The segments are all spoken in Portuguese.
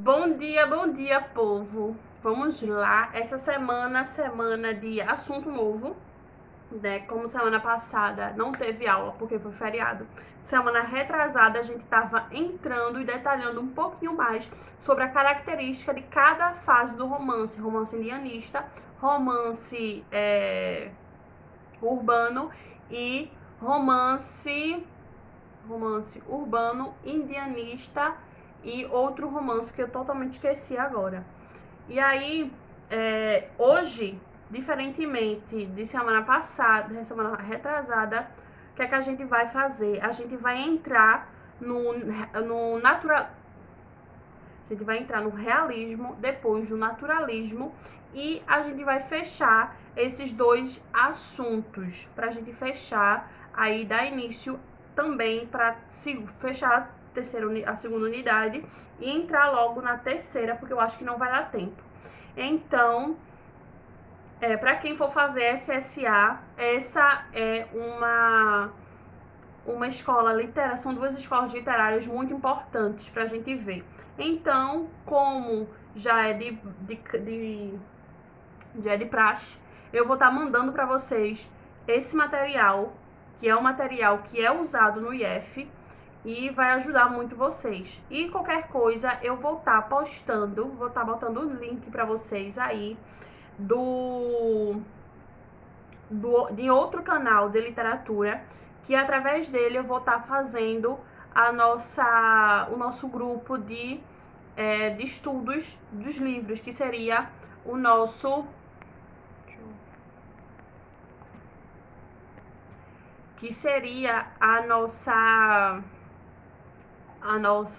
Bom dia, povo. Vamos lá. Essa semana de assunto novo, né? Como semana passada não teve aula porque foi feriado. Semana retrasada a gente tava entrando e detalhando um pouquinho mais sobre a característica de cada fase do romance. Romance indianista, romance urbano e romance urbano, indianista e outro romance que eu totalmente esqueci agora. E aí, hoje, diferentemente de semana passada, semana retrasada, o que é que a gente vai fazer? A gente vai entrar no natural. A gente vai entrar no realismo, depois do naturalismo, e a gente vai fechar esses dois assuntos. Pra gente fechar, aí dar início também para fechar a segunda unidade e entrar logo na terceira, porque eu acho que não vai dar tempo. Então, para quem for fazer SSA, essa é uma escola literária, são duas escolas literárias muito importantes para a gente ver. Então, como já é de praxe, eu vou estar mandando para vocês esse material, que é um material que é usado no IF e vai ajudar muito vocês. E qualquer coisa eu vou estar postando, vou estar botando o link para vocês aí de outro canal de literatura, que através dele eu vou estar fazendo o nosso grupo de estudos dos livros, que seria o nosso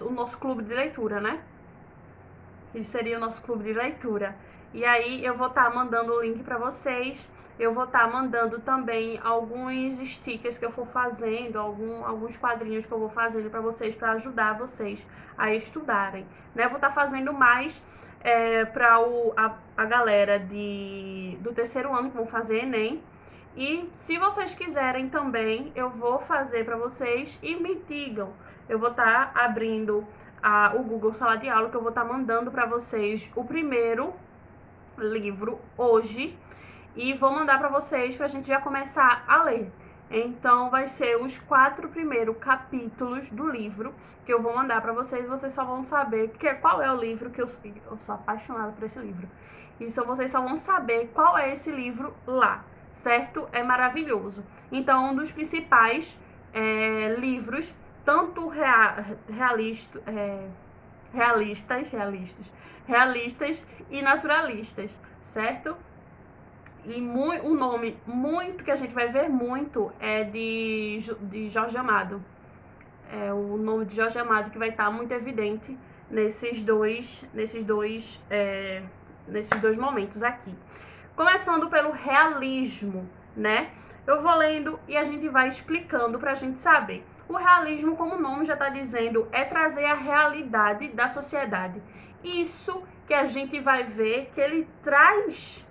o nosso clube de leitura, né? Que seria o nosso clube de leitura. E aí eu vou estar mandando o link para vocês. Eu vou estar mandando também alguns stickers que eu for fazendo, alguns quadrinhos que eu vou fazendo para vocês, para ajudar vocês a estudarem, né? Eu vou estar fazendo mais para a galera do terceiro ano que vão fazer Enem. E se vocês quiserem também, eu vou fazer para vocês e me digam. Eu vou estar abrindo o Google Sala de Aula, que eu vou estar mandando para vocês o primeiro livro hoje e vou mandar para vocês para a gente já começar a ler. Então vai ser os 4 primeiros capítulos do livro que eu vou mandar para vocês. Vocês só vão saber qual é o livro, que eu sou apaixonada por esse livro. Então vocês só vão saber qual é esse livro lá, certo? É maravilhoso. Então um dos principais livros, tanto realistas e naturalistas, certo? E o nome muito que a gente vai ver muito é de Jorge Amado. É o nome de Jorge Amado que vai estar muito evidente nesses dois momentos aqui. Começando pelo realismo, né? Eu vou lendo e a gente vai explicando pra gente saber. O realismo, como o nome já está dizendo, é trazer a realidade da sociedade. Isso que a gente vai ver que ele traz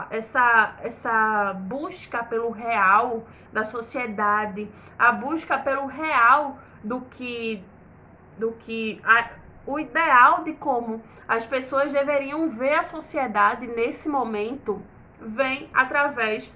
essa busca pelo real da sociedade, a busca pelo real o ideal de como as pessoas deveriam ver a sociedade nesse momento vem através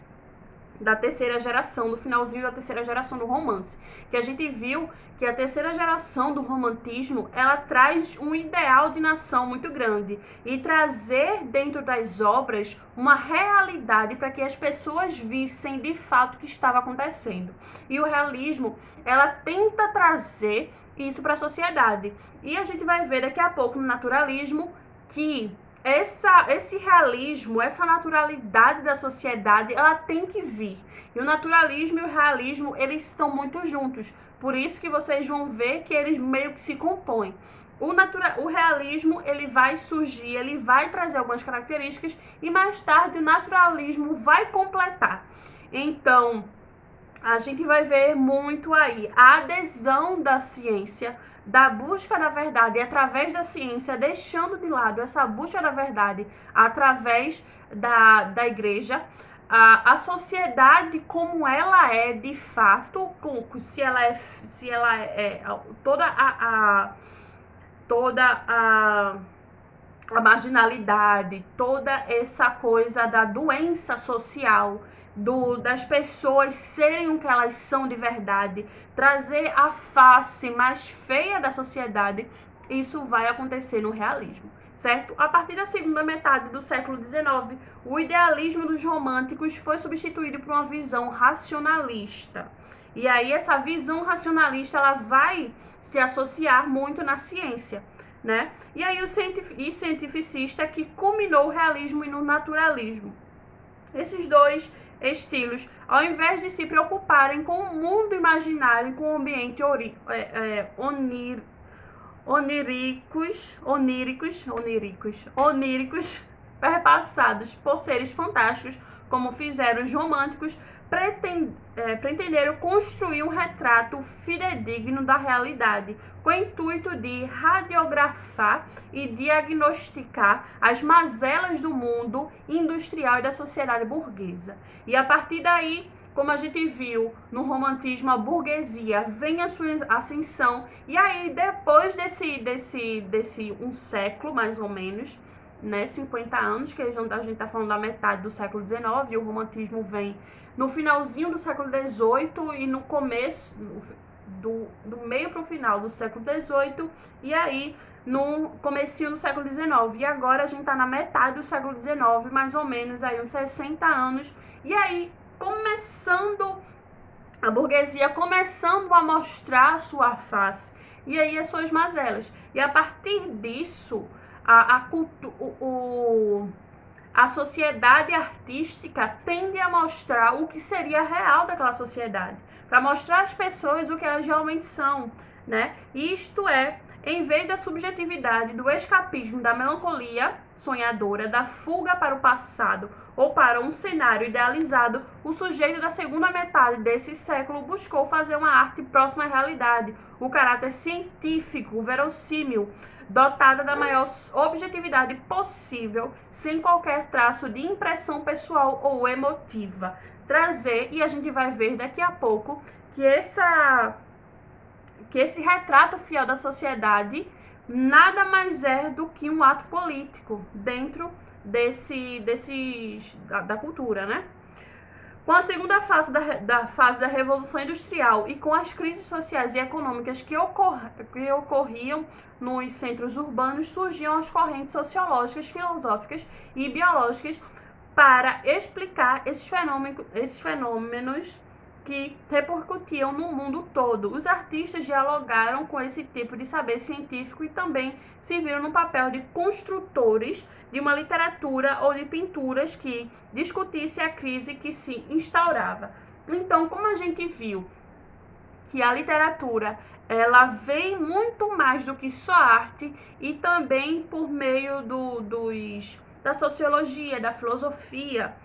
da terceira geração, do finalzinho da terceira geração do romance, que a gente viu que a terceira geração do romantismo, ela traz um ideal de nação muito grande e trazer dentro das obras uma realidade para que as pessoas vissem de fato o que estava acontecendo. E o realismo, ela tenta trazer isso para a sociedade. E a gente vai ver daqui a pouco no naturalismo que esse realismo, essa naturalidade da sociedade, ela tem que vir. E o naturalismo e o realismo, eles estão muito juntos. Por isso que vocês vão ver que eles meio que se compõem. O realismo, ele vai surgir, ele vai trazer algumas características e mais tarde o naturalismo vai completar. Então, a gente vai ver muito aí a adesão da ciência, da busca da verdade através da ciência, deixando de lado essa busca da verdade através da igreja, a sociedade como ela é de fato, se ela é toda toda a marginalidade, toda essa coisa da doença social, das pessoas serem o que elas são de verdade, trazer a face mais feia da sociedade, isso vai acontecer no realismo, certo? A partir da segunda metade do século XIX, o idealismo dos românticos foi substituído por uma visão racionalista. E aí essa visão racionalista, ela vai se associar muito na ciência, né? E aí o cientificista que culminou o realismo e no naturalismo. Esses dois estilos, ao invés de se preocuparem com o mundo imaginário, com o ambiente oníricos, perpassados por seres fantásticos, como fizeram os românticos, pretenderam construir um retrato fidedigno da realidade, com o intuito de radiografar e diagnosticar as mazelas do mundo industrial e da sociedade burguesa. E a partir daí, como a gente viu no romantismo, a burguesia vem a sua ascensão, e aí depois desse um século, mais ou menos, né, 50 anos, que a gente está falando da metade do século XIX, e o romantismo vem no finalzinho do século XVIII e no começo, do meio para o final do século XVIII, e aí no comecinho do século XIX. E agora a gente está na metade do século XIX, mais ou menos, aí uns 60 anos, e aí começando a burguesia, começando a mostrar a sua face, e aí as suas mazelas. E a partir disso, a sociedade artística tende a mostrar o que seria real daquela sociedade, para mostrar às pessoas o que elas realmente são, né? Isto é, em vez da subjetividade, do escapismo, da melancolia sonhadora, da fuga para o passado ou para um cenário idealizado, o sujeito da segunda metade desse século buscou fazer uma arte próxima à realidade, o caráter científico, verossímil, dotada da maior objetividade possível, sem qualquer traço de impressão pessoal ou emotiva. Trazer, e a gente vai ver daqui a pouco, que esse retrato fiel da sociedade nada mais é do que um ato político dentro da cultura, né? Com a segunda fase da Revolução Industrial e com as crises sociais e econômicas que ocorriam nos centros urbanos, surgiam as correntes sociológicas, filosóficas e biológicas para explicar esses fenômenos que repercutiam no mundo todo. Os artistas dialogaram com esse tipo de saber científico e também se viram no papel de construtores de uma literatura ou de pinturas que discutisse a crise que se instaurava. Então, como a gente viu que a literatura, ela vem muito mais do que só arte, e também por meio da sociologia, da filosofia,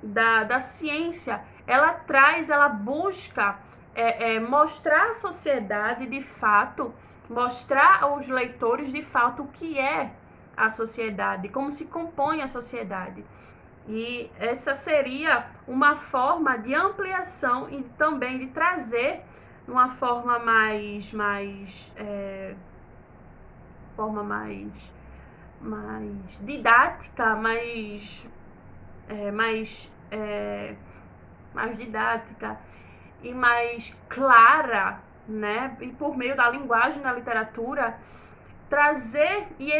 da ciência, ela busca mostrar à sociedade de fato, mostrar aos leitores de fato o que é a sociedade, como se compõe a sociedade. E essa seria uma forma de ampliação e também de trazer uma forma mais didática, mais didática e mais clara, né? E por meio da linguagem da literatura, trazer e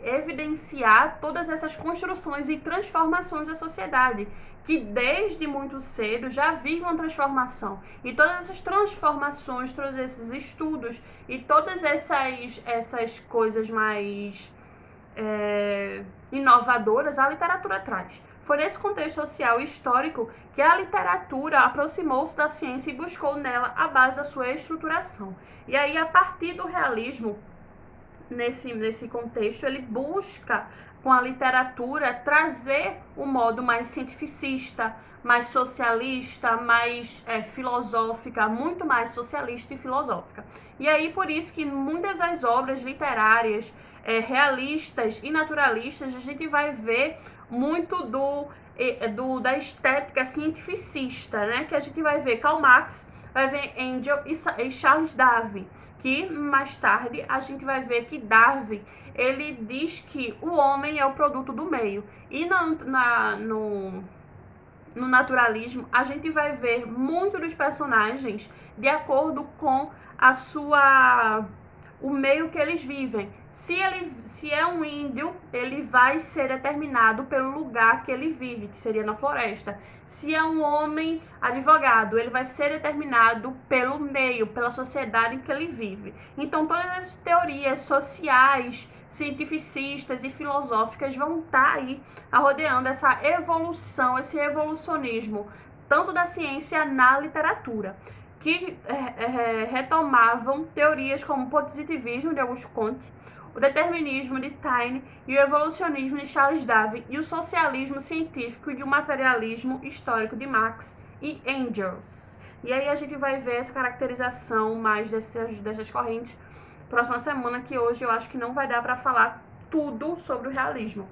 evidenciar todas essas construções e transformações da sociedade, que desde muito cedo já vive uma transformação. E todas essas transformações, todos esses estudos e todas essas coisas mais inovadoras, a literatura traz. Foi nesse contexto social e histórico que a literatura aproximou-se da ciência e buscou nela a base da sua estruturação. E aí, a partir do realismo, nesse contexto, ele busca, com a literatura, trazer um modo mais cientificista, mais socialista, mais filosófica, muito mais socialista e filosófica. E aí, por isso que muitas das obras literárias realistas e naturalistas, a gente vai ver muito da estética cientificista, né? Que a gente vai ver Karl Marx vai ver Engels e Charles Darwin, que mais tarde a gente vai ver que Darwin, ele diz que o homem é o produto do meio. E no naturalismo, a gente vai ver muito dos personagens de acordo com o meio que eles vivem. Se é um índio, ele vai ser determinado pelo lugar que ele vive, que seria na floresta. Se é um homem advogado, ele vai ser determinado pelo meio, pela sociedade em que ele vive. Então, todas as teorias sociais, cientificistas e filosóficas vão estar aí rodeando essa evolução, esse evolucionismo, tanto da ciência na literatura, que retomavam teorias como o positivismo de Auguste Comte, o determinismo de Taine e o evolucionismo de Charles Darwin e o socialismo científico e o materialismo histórico de Marx e Engels. E aí a gente vai ver essa caracterização mais dessas correntes próxima semana, que hoje eu acho que não vai dar para falar tudo sobre o realismo.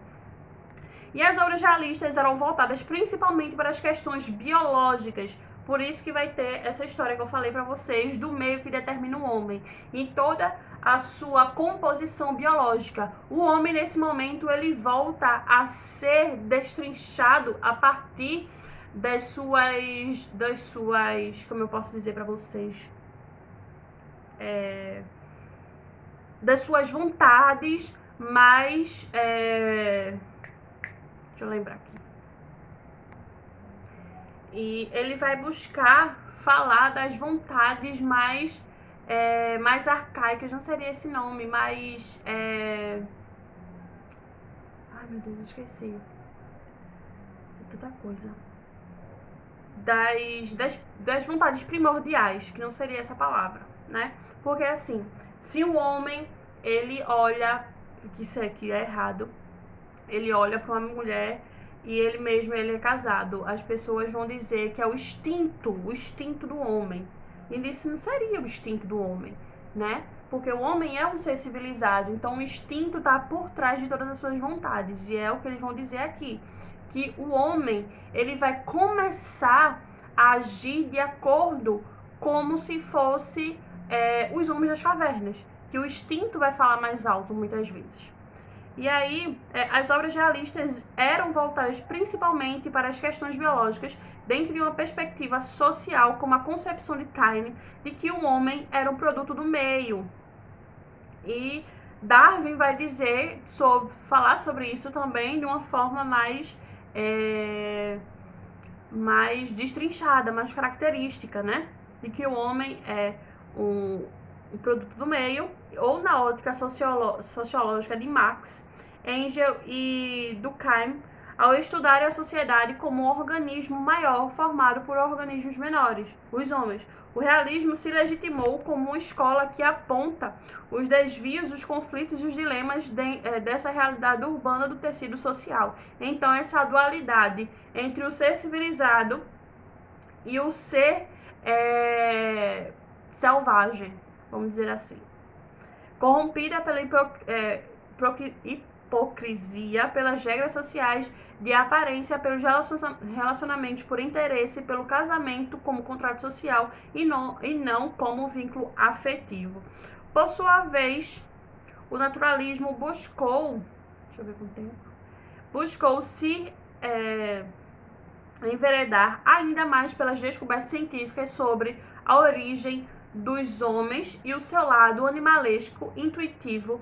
E as obras realistas eram voltadas principalmente para as questões biológicas, por isso que vai ter essa história que eu falei para vocês do meio que determina o homem, em toda a sua composição biológica. O homem, nesse momento, ele volta a ser destrinchado a partir das suas, como eu posso dizer para vocês, das suas vontades, mas deixa eu lembrar aqui. E ele vai buscar falar das vontades mais arcaicas, não seria esse nome, mas ai meu Deus, esqueci. É tanta coisa. Das vontades primordiais, que não seria essa palavra, né? Porque assim, se o homem, ele olha, que isso aqui é errado, ele olha para uma mulher e ele é casado, as pessoas vão dizer que é o instinto do homem. E isso não seria o instinto do homem, né? Porque o homem é um ser civilizado, então o instinto está por trás de todas as suas vontades. E é o que eles vão dizer aqui, que o homem, ele vai começar a agir de acordo como se fosse os homens das cavernas, que o instinto vai falar mais alto muitas vezes. E aí, as obras realistas eram voltadas principalmente para as questões biológicas, dentro de uma perspectiva social, como a concepção de Taine, de que o homem era um produto do meio. E Darwin vai falar sobre isso também de uma forma mais destrinchada, mais característica, né? De que o homem é um produto do meio, ou na ótica sociológica de Marx, Engels e Durkheim, ao estudar a sociedade como um organismo maior formado por organismos menores, os homens. O realismo se legitimou como uma escola que aponta os desvios, os conflitos e os dilemas dessa realidade urbana do tecido social. Então, essa dualidade entre o ser civilizado e o ser selvagem, vamos dizer assim, corrompida pela hipocrisia, pelas regras sociais de aparência, pelos relacionamentos por interesse, pelo casamento como contrato social e não como vínculo afetivo. Por sua vez, o naturalismo buscou se enveredar ainda mais pelas descobertas científicas sobre a origem dos homens e o seu lado animalesco, intuitivo,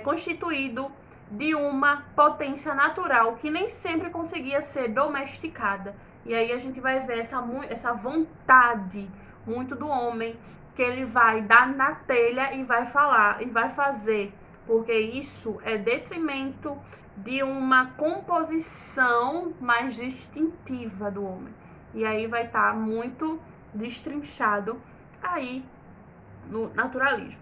constituído de uma potência natural que nem sempre conseguia ser domesticada. E aí a gente vai ver essa vontade muito do homem, que ele vai dar na telha e vai falar, e vai fazer, porque isso é detrimento de uma composição mais distintiva do homem. E aí vai estar muito destrinchado aí no naturalismo.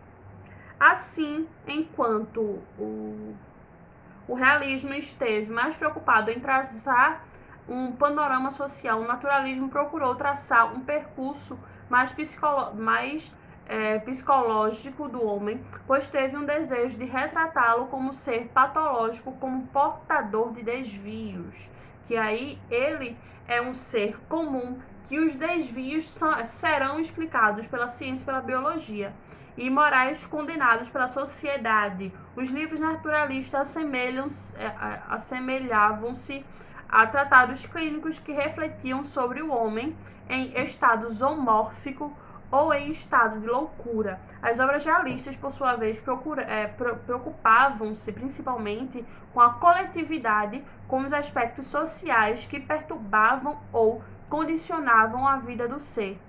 Assim, enquanto o realismo esteve mais preocupado em traçar um panorama social, o naturalismo procurou traçar um percurso mais psicológico do homem, pois teve um desejo de retratá-lo como ser patológico, como portador de desvios, que aí ele é um ser comum que os desvios serão explicados pela ciência e pela biologia, e morais condenados pela sociedade. Os livros naturalistas assemelhavam-se a tratados clínicos que refletiam sobre o homem em estado zoomórfico ou em estado de loucura. As obras realistas, por sua vez, preocupavam-se principalmente com a coletividade, com os aspectos sociais que perturbavam ou condicionavam a vida do ser.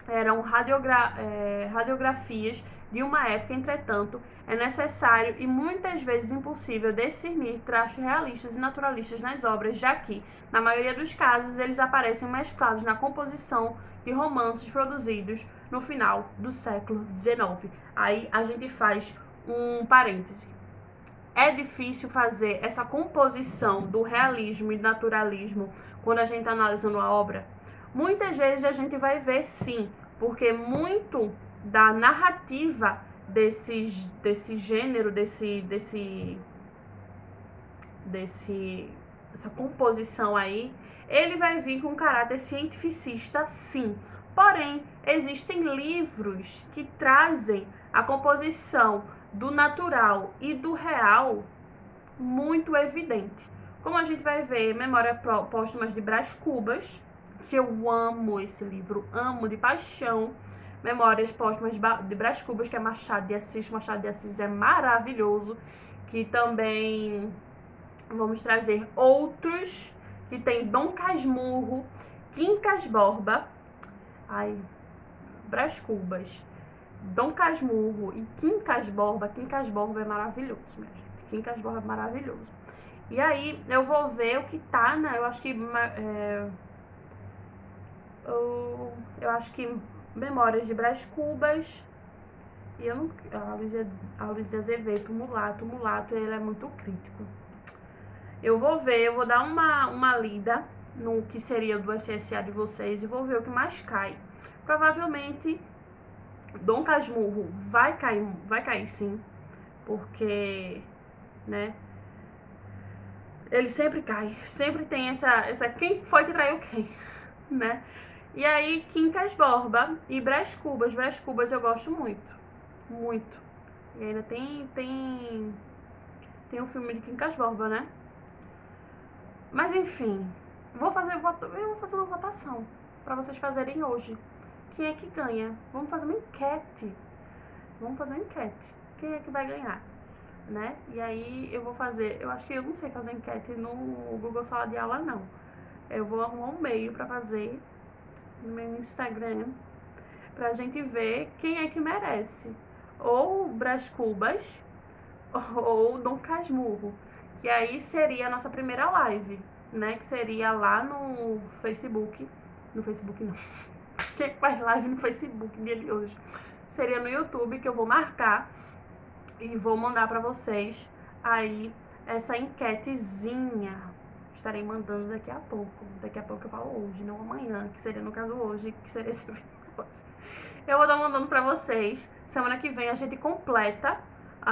Eram radiografias de uma época, entretanto, é necessário e muitas vezes impossível discernir traços realistas e naturalistas nas obras, já que, na maioria dos casos, eles aparecem mesclados na composição de romances produzidos no final do século XIX. Aí a gente faz um parêntese. É difícil fazer essa composição do realismo e naturalismo quando a gente está analisando a obra? Muitas vezes a gente vai ver sim, porque muito da narrativa desse gênero, essa composição aí, ele vai vir com caráter cientificista, sim. Porém, existem livros que trazem a composição do natural e do real muito evidente. Como a gente vai ver, Memórias Póstumas de Brás Cubas, que eu amo esse livro, amo de paixão. Memórias Póstumas de Brás Cubas, que é Machado de Assis. Machado de Assis é maravilhoso. Que também vamos trazer outros, que tem Dom Casmurro, Quincas Borba, Brás Cubas, Dom Casmurro e Quincas Borba. Quincas Borba é maravilhoso, minha gente. Quincas Borba é maravilhoso. E aí eu vou ver o que tá, né? Eu acho que Memórias de Brás Cubas. E eu não. A Luiz de Azevedo, Tumulato, ele é muito crítico. Eu vou ver, eu vou dar uma lida no que seria do SSA de vocês e vou ver o que mais cai. Provavelmente Dom Casmurro vai cair sim, porque, né, ele sempre cai, sempre tem essa quem foi que traiu quem, né? E aí, Quincas Borba e Brás Cubas. Brás Cubas eu gosto muito, muito. E ainda tem um filme de Quincas Borba, né? Mas enfim, eu vou fazer uma votação pra vocês fazerem hoje. Quem é que ganha? Vamos fazer uma enquete. Quem é que vai ganhar, né? E aí eu acho que eu não sei fazer enquete no Google Sala de Aula, não. Eu vou arrumar um meio pra fazer no meu Instagram, pra gente ver quem é que merece. Ou Brás Cubas, ou Dom Casmurro. Que aí seria a nossa primeira live, né? Que seria lá no Facebook. No Facebook não. Quem faz live no Facebook dia de hoje? Seria no YouTube, que eu vou marcar e vou mandar pra vocês aí essa enquetezinha. Estarei mandando daqui a pouco. Daqui a pouco eu falo hoje, não amanhã, que seria no caso hoje, que seria esse vídeo hoje. Eu vou estar mandando pra vocês. Semana que vem a gente completa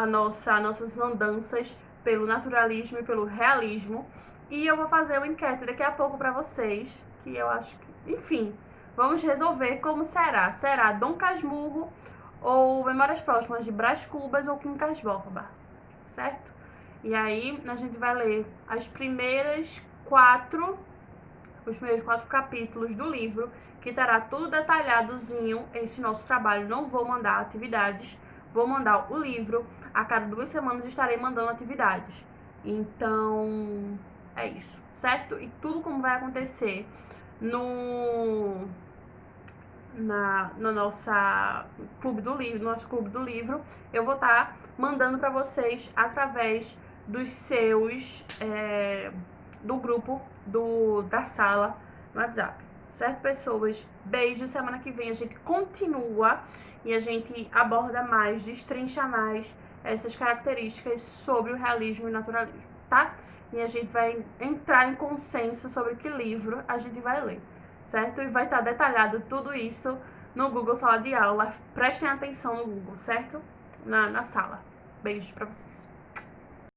nossas andanças pelo naturalismo e pelo realismo. E eu vou fazer uma enquete daqui a pouco pra vocês, que eu acho que, enfim, vamos resolver como será. Será Dom Casmurro ou Memórias Póstumas de Brás Cubas ou Quincas Borba, certo? E aí a gente vai ler os primeiros 4 capítulos do livro, que estará tudo detalhadozinho esse nosso trabalho. Não vou mandar atividades, vou mandar o livro. A cada 2 semanas estarei mandando atividades. Então, é isso, certo? E tudo como vai acontecer no nosso clube do livro, eu vou estar mandando para vocês através dos seus do grupo da sala no WhatsApp, certo, pessoas? Beijo, semana que vem a gente continua e a gente aborda mais, destrincha mais essas características sobre o realismo e naturalismo, tá? E a gente vai entrar em consenso sobre que livro a gente vai ler, certo? E vai estar detalhado tudo isso no Google Sala de Aula. Prestem atenção no Google, certo? Na sala. Beijos pra vocês.